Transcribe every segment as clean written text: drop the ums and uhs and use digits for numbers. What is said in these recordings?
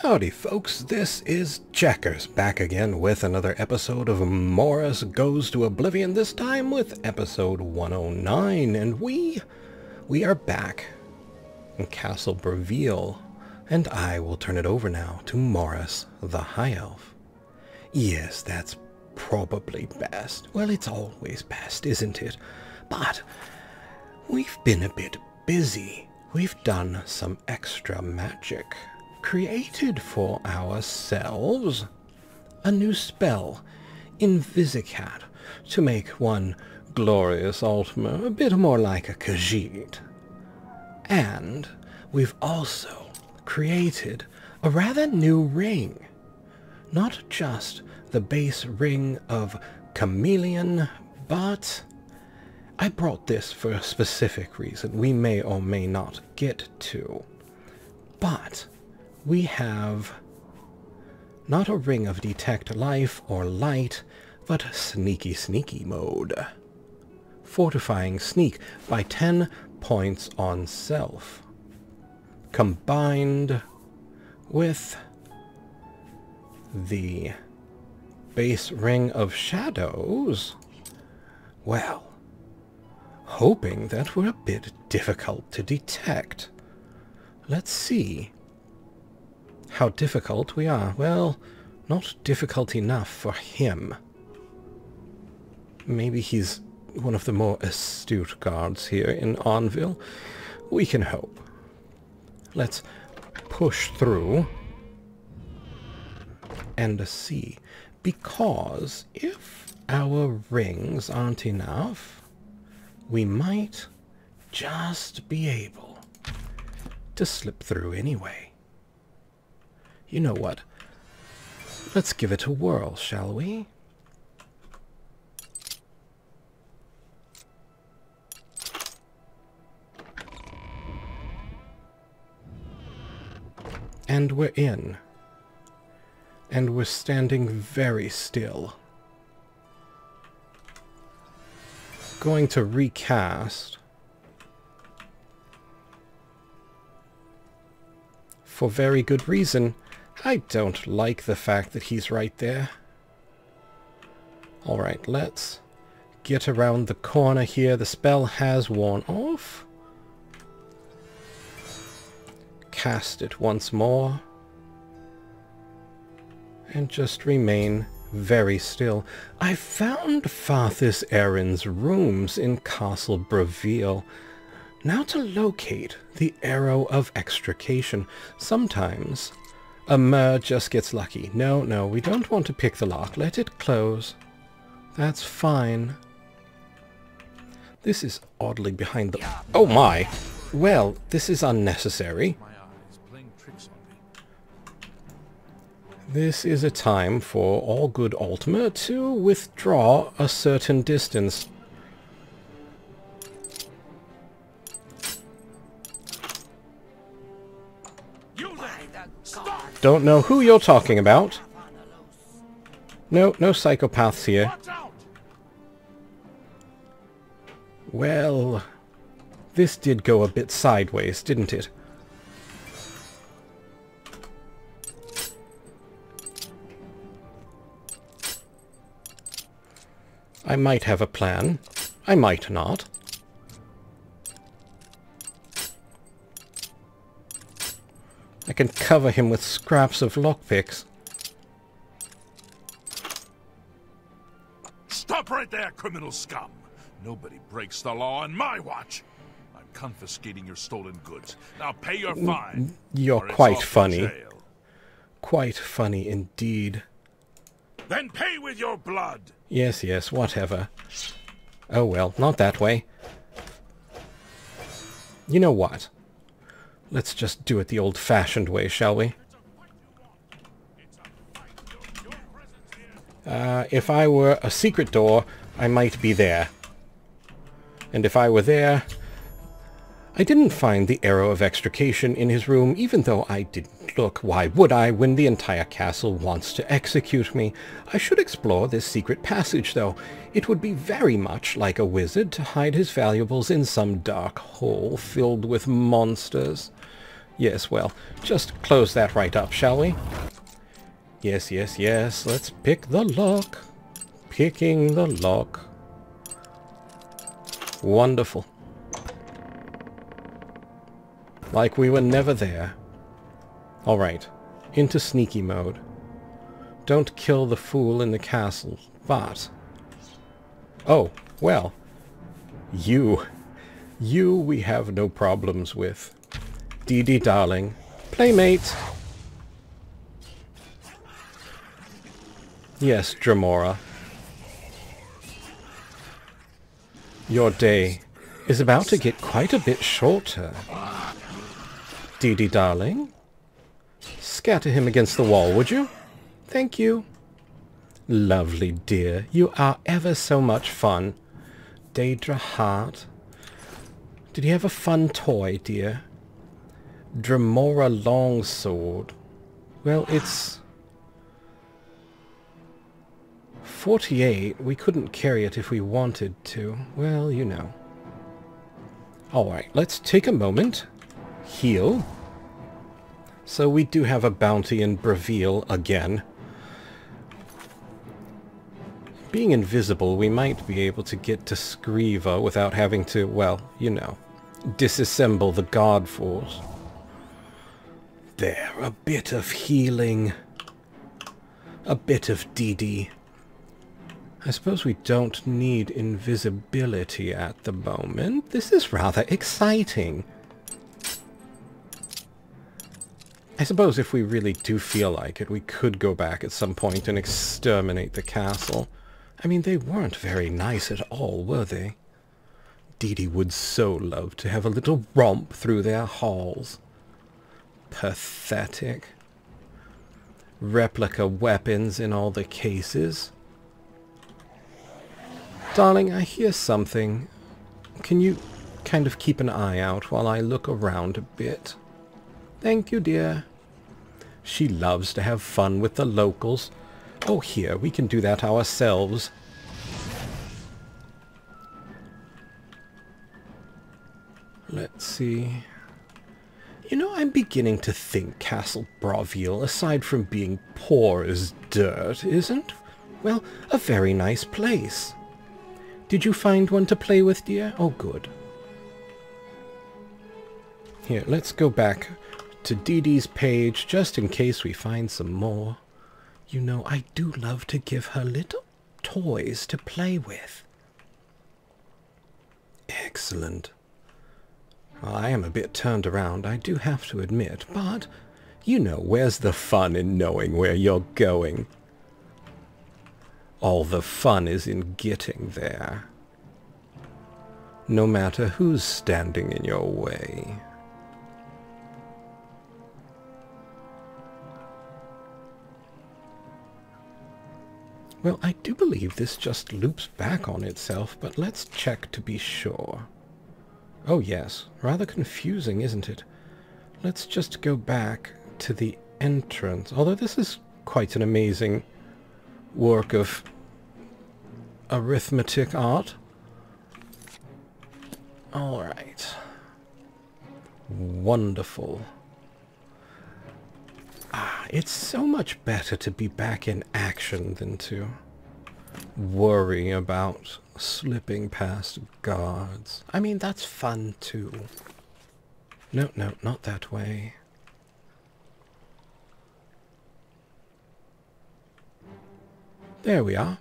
Howdy folks, this is Checkers back again with another episode of Morous Goes to Oblivion, this time with episode 109, and we are back in Castle Bravil, and I will turn it over now to Morous, the High Elf. Yes, that's probably best. Well, it's always best, isn't it? But we've been a bit busy. We've done some extra magic. Created for ourselves a new spell, Invisicat, to make one glorious Ultima a bit more like a Khajiit. And we've also created a rather new ring. Not just the base ring of chameleon, but I brought this for a specific reason we may or may not get to. But we have not a ring of detect life or light, but sneaky mode. Fortifying sneak by 10 points on self. Combined with the base ring of shadows, well, hoping that we're a bit difficult to detect. Let's see how difficult we are. Well, not difficult enough for him. Maybe he's one of the more astute guards here in Arnville. We can hope. Let's push through and see. Because if our rings aren't enough, we might just be able to slip through anyway. You know what? Let's give it a whirl, shall we? And we're in. And we're standing very still. Going to recast for very good reason. I don't like the fact that he's right there. Alright, let's get around the corner here. The spell has worn off. Cast it once more. And just remain very still. I found Fathis Aren's rooms in Castle Bravil. Now to locate the Arrow of Extrication. Sometimes a mer just gets lucky. No, we don't want to pick the lock. Let it close. That's fine. This is oddly behind the... Oh my! Well, this is unnecessary. This is a time for all good Ultima to withdraw a certain distance. Don't know who you're talking about. No psychopaths here. Well, this did go a bit sideways, didn't it? I might have a plan. I might not. I can cover him with scraps of lockpicks. Stop right there, criminal scum! Nobody breaks the law on my watch. I'm confiscating your stolen goods. Now pay your fine. You're quite funny. Quite funny indeed. Then pay with your blood! Yes, whatever. Oh well, not that way. You know what? Let's just do it the old-fashioned way, shall we? If I were a secret door, I might be there. And if I were there... I didn't find the Arrow of Extrication in his room, even though I didn't look. Why would I, when the entire castle wants to execute me? I should explore this secret passage, though. It would be very much like a wizard to hide his valuables in some dark hole filled with monsters. Yes, well, just close that right up, shall we? Yes, yes, yes. Let's pick the lock. Picking the lock. Wonderful. Like we were never there. Alright. Into sneaky mode. Don't kill the fool in the castle, but... Oh, well. You we have no problems with. Dee Dee, darling. Playmate! Yes, Dramora. Your day is about to get quite a bit shorter. Dee Dee, darling. Scatter him against the wall, would you? Thank you. Lovely dear, you are ever so much fun. Daedra Heart. Did you have a fun toy, dear? Dramora Longsword. Well, it's 48. We couldn't carry it if we wanted to. Well, you know. Alright, let's take a moment. Heal. So we do have a bounty in Bravil again. Being invisible, we might be able to get to Scriva without having to, well, you know, disassemble the God Force. There, a bit of healing. A bit of DD. I suppose we don't need invisibility at the moment. This is rather exciting. I suppose if we really do feel like it, we could go back at some point and exterminate the castle. I mean, they weren't very nice at all, were they? Dee Dee would so love to have a little romp through their halls. Pathetic. Replica weapons in all the cases. Darling, I hear something. Can you kind of keep an eye out while I look around a bit? Thank you, dear. She loves to have fun with the locals. Oh, here, we can do that ourselves. Let's see. You know, I'm beginning to think Castle Bravil, aside from being poor as dirt, isn't, well, a very nice place. Did you find one to play with, dear? Oh, good. Here, let's go back to Dee Dee's page, just in case we find some more. You know, I do love to give her little toys to play with. Excellent. Well, I am a bit turned around, I do have to admit, but, you know, where's the fun in knowing where you're going? All the fun is in getting there. No matter who's standing in your way. Well, I do believe this just loops back on itself, but let's check to be sure. Oh yes, rather confusing, isn't it? Let's just go back to the entrance, although this is quite an amazing work of arithmetic art. Alright. Wonderful. It's so much better to be back in action than to worry about slipping past guards. I mean, that's fun too. No, no, not that way. There we are.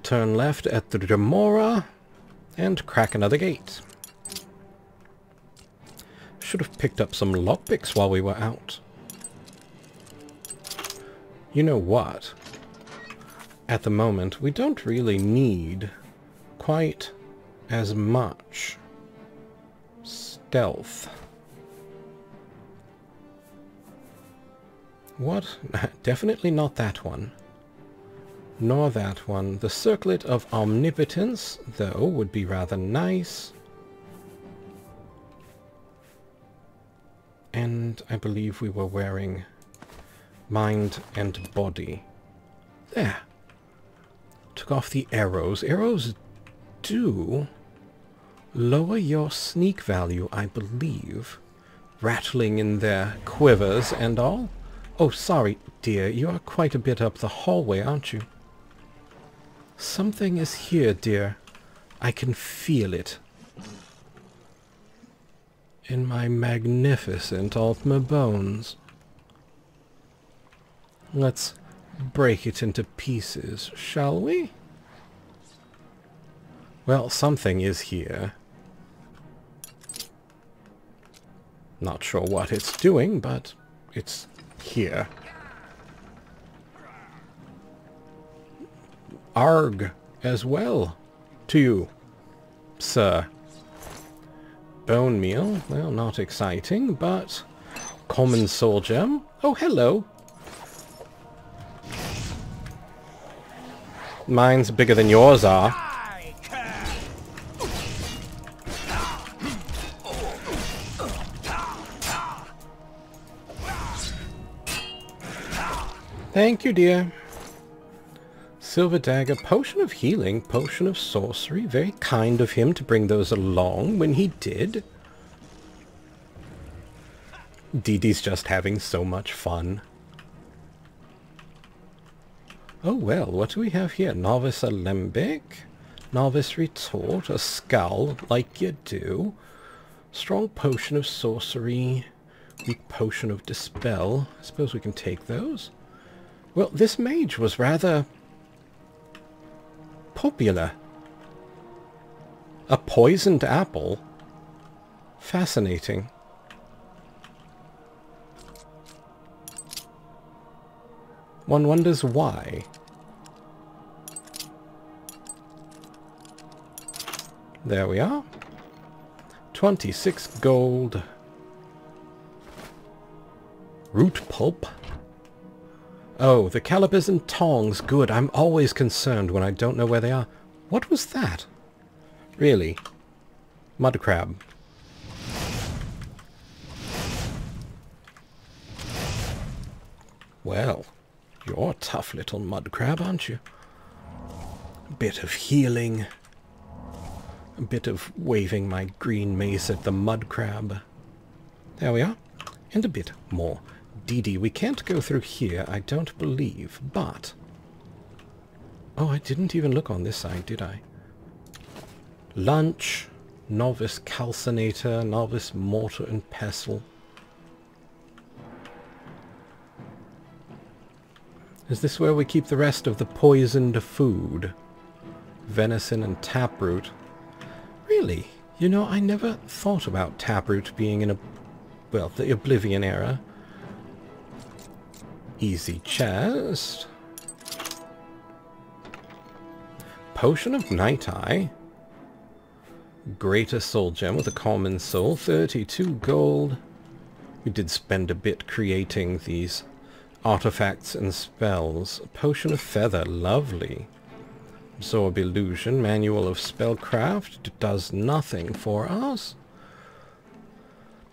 Turn left at the Dramora and crack another gate. Should have picked up some lockpicks while we were out. You know what? At the moment, we don't really need quite as much stealth. What? Definitely not that one. Nor that one. The Circlet of Omnipotence, though, would be rather nice. And I believe we were wearing Mind and Body. There. Took off the arrows. Arrows do lower your sneak value, I believe. rattling in their quivers and all. Oh, sorry, dear. You are quite a bit up the hallway, aren't you? Something is here, dear. I can feel it. In my magnificent Altmer bones. Let's break it into pieces, shall we? Well, something is here. Not sure what it's doing, but it's here. Arg as well to you, sir. Bone meal, well, not exciting, but common soul gem. Oh, hello. Mine's bigger than yours are. Thank you, dear. Silver dagger, potion of healing, potion of sorcery. Very kind of him to bring those along when he did. Dee Dee's just having so much fun. Oh well, what do we have here? Novice alembic, novice retort, a skull, like you do. Strong potion of sorcery, weak potion of dispel. I suppose we can take those. Well, this mage was rather popular. A poisoned apple? Fascinating. One wonders why. There we are. 26 gold. Root pulp. Oh, the calibers and tongs. Good. I'm always concerned when I don't know where they are. What was that? Really? Mud crab. Well, you're a tough little mud crab, aren't you? A bit of healing. A bit of waving my green mace at the mud crab. There we are. And a bit more. Dee Dee, we can't go through here, I don't believe, but... Oh, I didn't even look on this side, did I? Lunch, novice calcinator, novice mortar and pestle. Is this where we keep the rest of the poisoned food? Venison and taproot. Really? You know, I never thought about taproot being in a... well, the Oblivion era. Easy chest. Potion of Night Eye. Greater soul gem with a common soul. 32 gold. We did spend a bit creating these artifacts and spells. Potion of Feather. Lovely. Absorb illusion. Manual of spellcraft. Does nothing for us.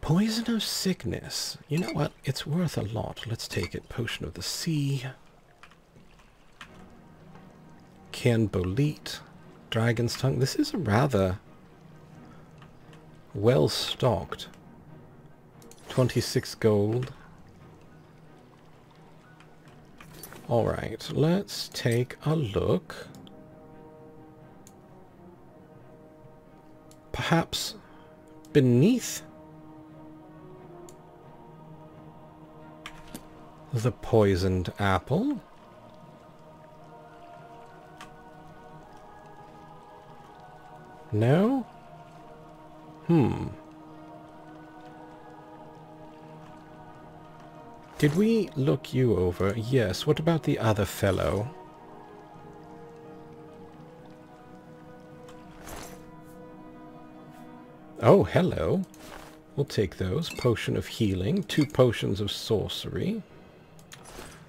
Poison of sickness. You know what? It's worth a lot. Let's take it. Potion of the sea. Canbolite. Dragon's tongue. This is a rather well stocked. 26 gold. Alright, let's take a look. Perhaps beneath the poisoned apple. No? Did we look you over? Yes. What about the other fellow? Oh, hello. We'll take those. Potion of healing. 2 potions of sorcery.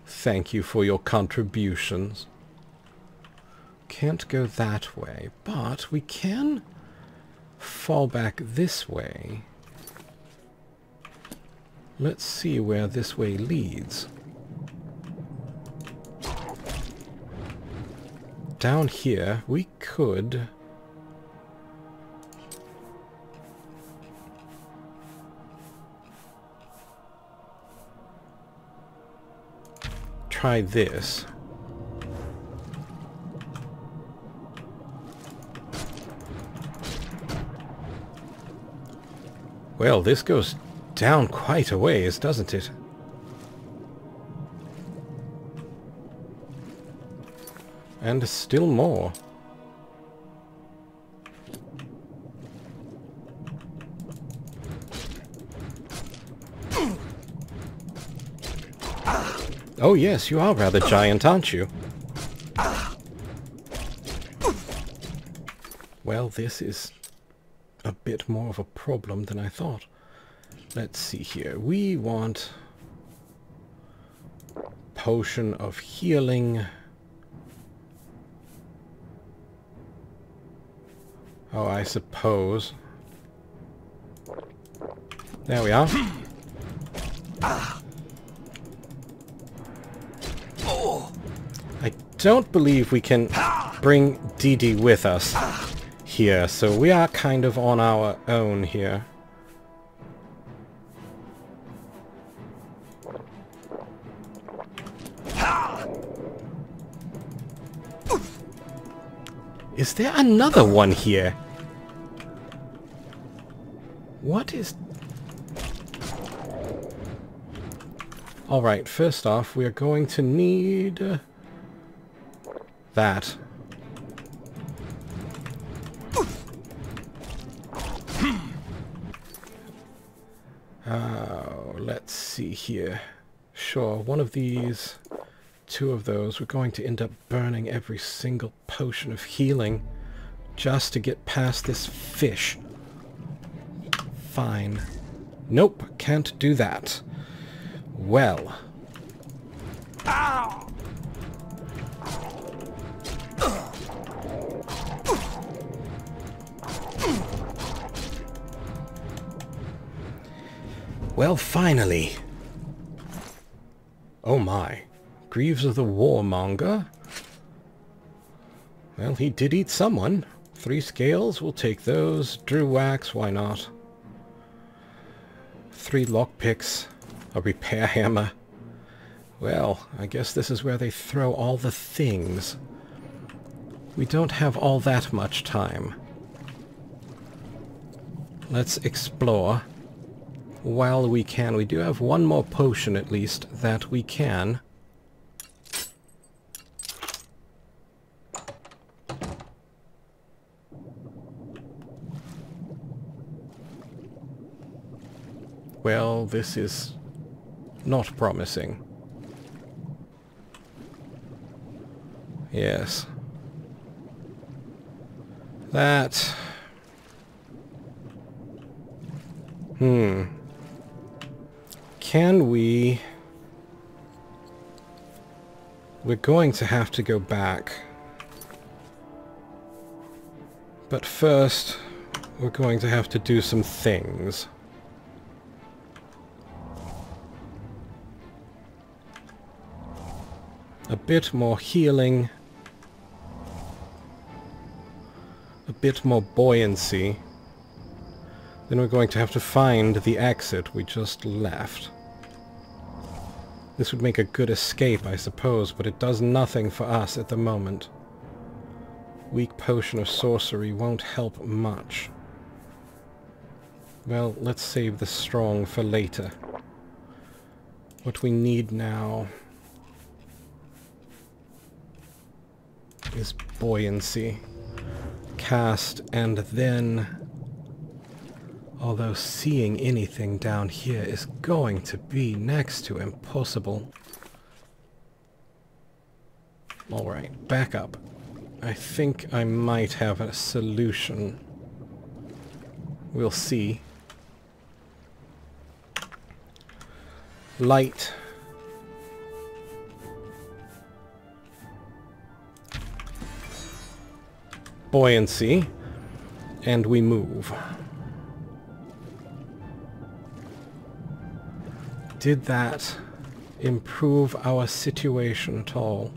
Thank you for your contributions. Can't go that way, but we can fall back this way. Let's see where this way leads. Down here, we could... try this. Well, this goes down quite a ways, doesn't it? And still more. Oh yes, you are rather giant, aren't you? Well, this is a bit more of a problem than I thought. Let's see here. We want potion of healing. Oh, I suppose. There we are. I don't believe we can bring Dee Dee with us here, so we are kind of on our own here. Is there another one here? What is... Alright, first off, we are going to need... that. Let's see here. Sure, one of these, two of those, we're going to end up burning every single potion of healing just to get past this fish. Fine. Nope, can't do that. Well. Ow! Well, finally. Oh my. Greaves of the Warmonger. Well, he did eat someone. 3 scales, we'll take those. Drew wax, why not? 3 lockpicks. A repair hammer. Well, I guess this is where they throw all the things. We don't have all that much time. Let's explore while we can. We do have one more potion at least that we can. Well, this is not promising. Yes. That... Can we... We're going to have to go back. But first, we're going to have to do some things. A bit more healing. A bit more buoyancy. Then we're going to have to find the exit we just left. This would make a good escape, I suppose, but it does nothing for us at the moment. Weak potion of sorcery won't help much. Well, let's save the strong for later. What we need now is buoyancy. Cast, and then... Although seeing anything down here is going to be next to impossible. Alright, back up. I think I might have a solution. We'll see. Light. Buoyancy. And we move. Did that improve our situation at all?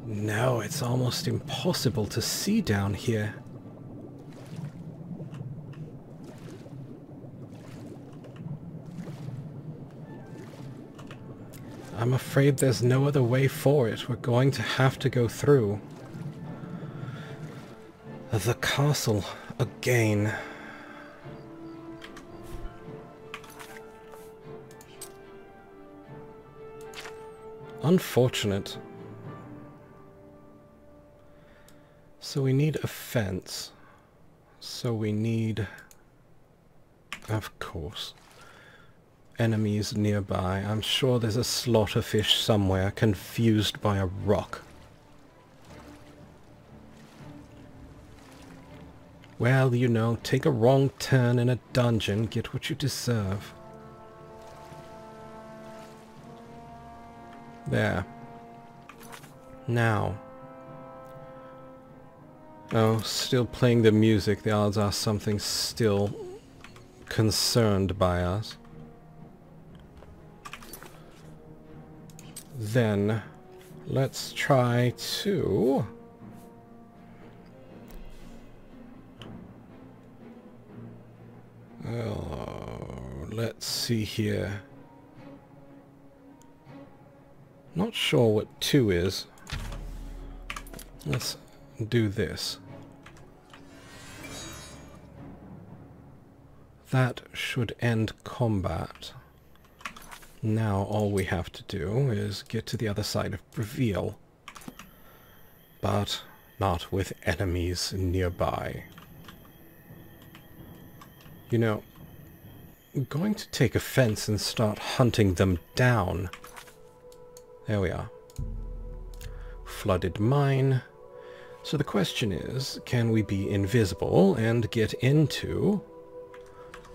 No, it's almost impossible to see down here. I'm afraid there's no other way for it. We're going to have to go through the castle again. Unfortunate. So we need a fence. So we need, of course, enemies nearby. I'm sure there's a slaughterfish somewhere confused by a rock. Well, you know, take a wrong turn in a dungeon, get what you deserve. There. Now. Oh, still playing the music. The odds are something's still concerned by us. Then, let's try to... let's see here. Not sure what 2 is. Let's do this. That should end combat. Now all we have to do is get to the other side of Bravil. But not with enemies nearby. You know, I'm going to take offense and start hunting them down. There we are. Flooded mine. So the question is, can we be invisible and get into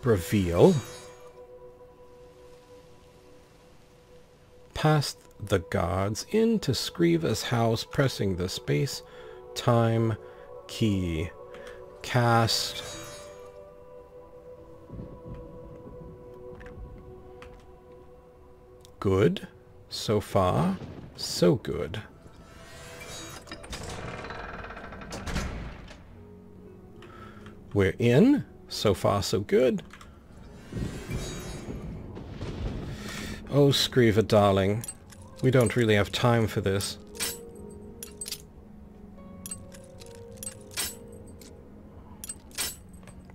Bravil past the guards into Skriva's house, pressing the space time key. Cast. Good. So far, so good. We're in. So far, so good. Oh, Skriva, darling. We don't really have time for this.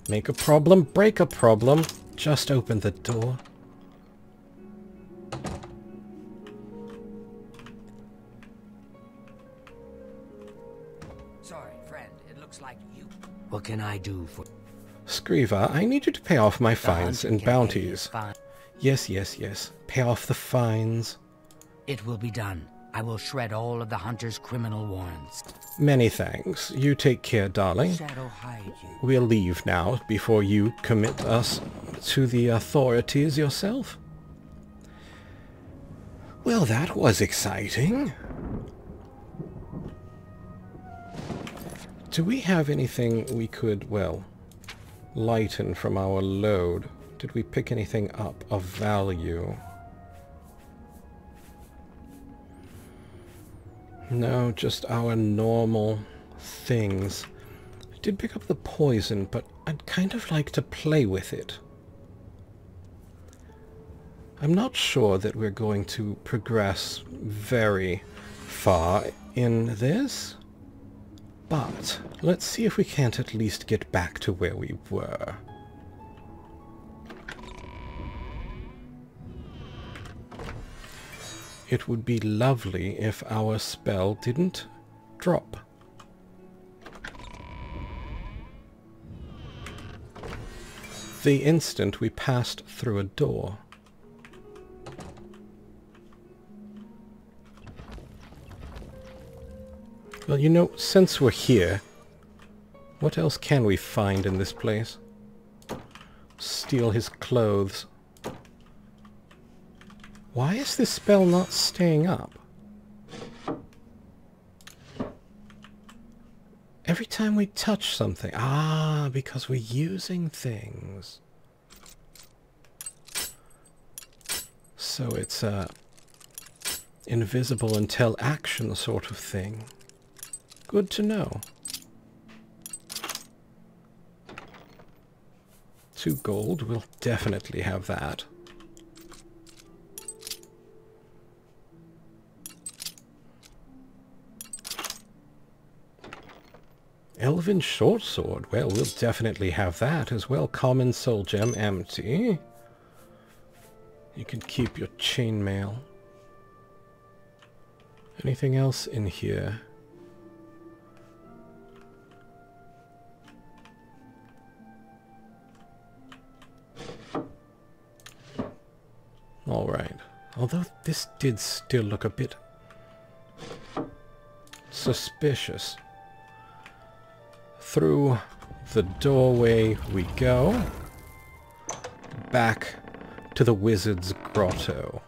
Make a problem, break a problem. Just open the door. Sorry, friend. It looks like you. What can I do for... Skriva, I need you to pay off my fines and bounties. Yes, yes, yes. Pay off the fines. It will be done. I will shred all of the hunter's criminal warrants. Many thanks. You take care, darling. Shadow hide you. We'll leave now before you commit us to the authorities yourself. Well, that was exciting. Do we have anything we could, well, lighten from our load? Did we pick anything up of value? No, just our normal things. I did pick up the poison, but I'd kind of like to play with it. I'm not sure that we're going to progress very far in this, but let's see if we can't at least get back to where we were. It would be lovely if our spell didn't drop. The instant we passed through a door. Well, you know, since we're here, what else can we find in this place? Steal his clothes. Why is this spell not staying up? Every time we touch something... Ah, because we're using things. So it's a invisible until action sort of thing. Good to know. 2 gold, we'll definitely have that. elven short sword. Well, we'll definitely have that as well. Common soul gem, empty. You can keep your chainmail. Anything else in here? Alright. Although this did still look a bit suspicious. Through the doorway we go. Back to the wizard's grotto.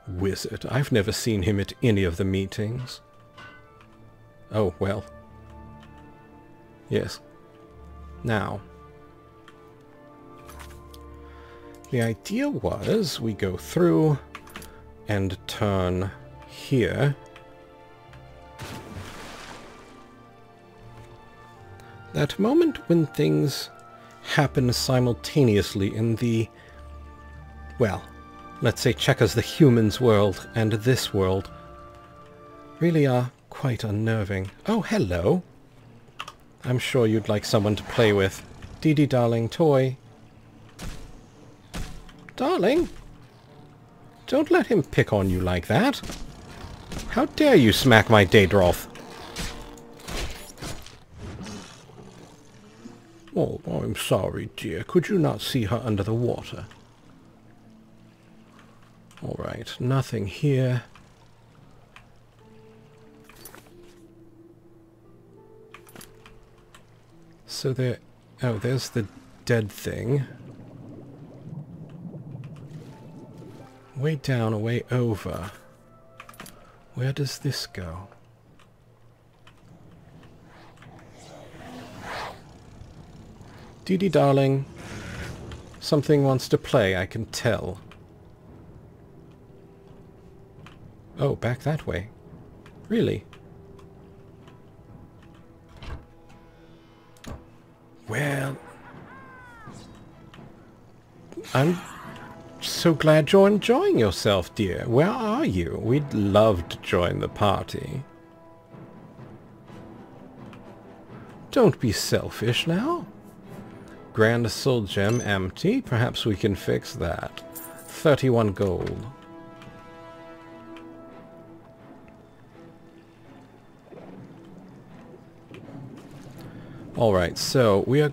Wizard. I've never seen him at any of the meetings. Oh, well. Yes. Now. The idea was we go through and turn here. That moment when things happen simultaneously in the, well, let's say Checkers the human's world and this world, really are quite unnerving. Oh, hello. I'm sure you'd like someone to play with. Dee Dee, darling, toy. Darling? Don't let him pick on you like that. How dare you smack my Daedroth? Oh, I'm sorry, dear. Could you not see her under the water? Alright, nothing here. So there... oh, there's the dead thing. Way down, or way over. Where does this go? Dee Dee, darling. Something wants to play, I can tell. Oh, back that way. Really? Well... I'm so glad you're enjoying yourself, dear. Where are you? We'd love to join the party. Don't be selfish now. Grand soul gem empty. Perhaps we can fix that. 31 gold. Alright, so we are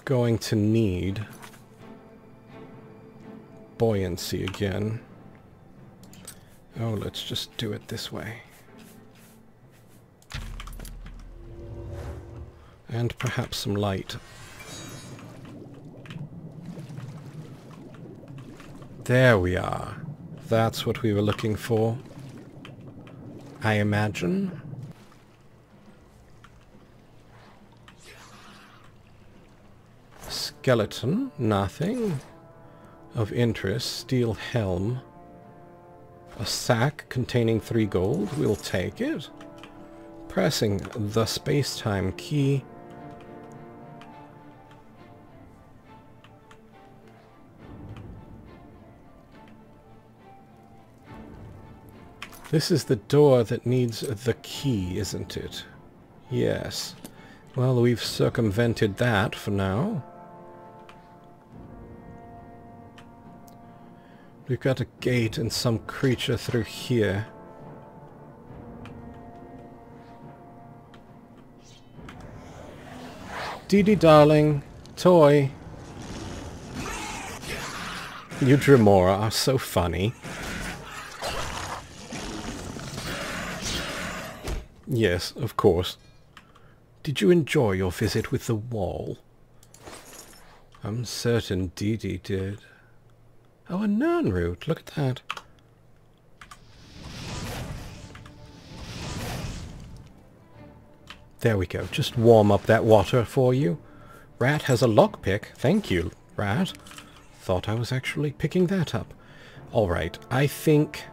going to need buoyancy again. Oh, let's just do it this way. And perhaps some light. There we are. That's what we were looking for, I imagine. Skeleton, nothing of interest. Steel helm. A sack containing 3 gold. We'll take it. Pressing the space-time key. This is the door that needs the key, isn't it? Yes. Well, we've circumvented that for now. We've got a gate and some creature through here. Dee Dee, darling. Toy. You Dremora are so funny. Yes, of course. Did you enjoy your visit with the wall? I'm certain Dee Dee did. Oh, a Nern root. Look at that. There we go. Just warm up that water for you. Rat has a lockpick. Thank you, Rat. Thought I was actually picking that up. Alright, I think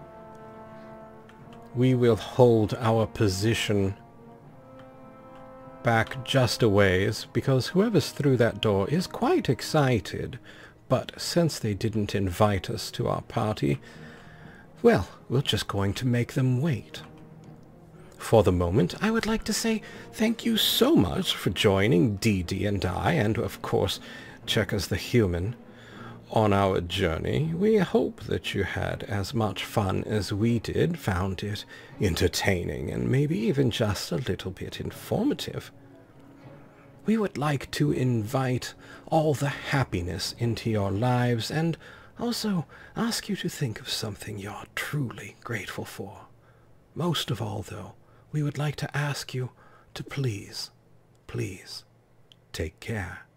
we will hold our position back just a ways, because whoever's through that door is quite excited. But since they didn't invite us to our party, well, we're just going to make them wait. for the moment, I would like to say thank you so much for joining Dee Dee and I, and of course, Checkers the Human, on our journey. We hope that you had as much fun as we did, found it entertaining, and maybe even just a little bit informative. We would like to invite all the happiness into your lives, and also ask you to think of something you're truly grateful for. Most of all, though, we would like to ask you to please, please, take care.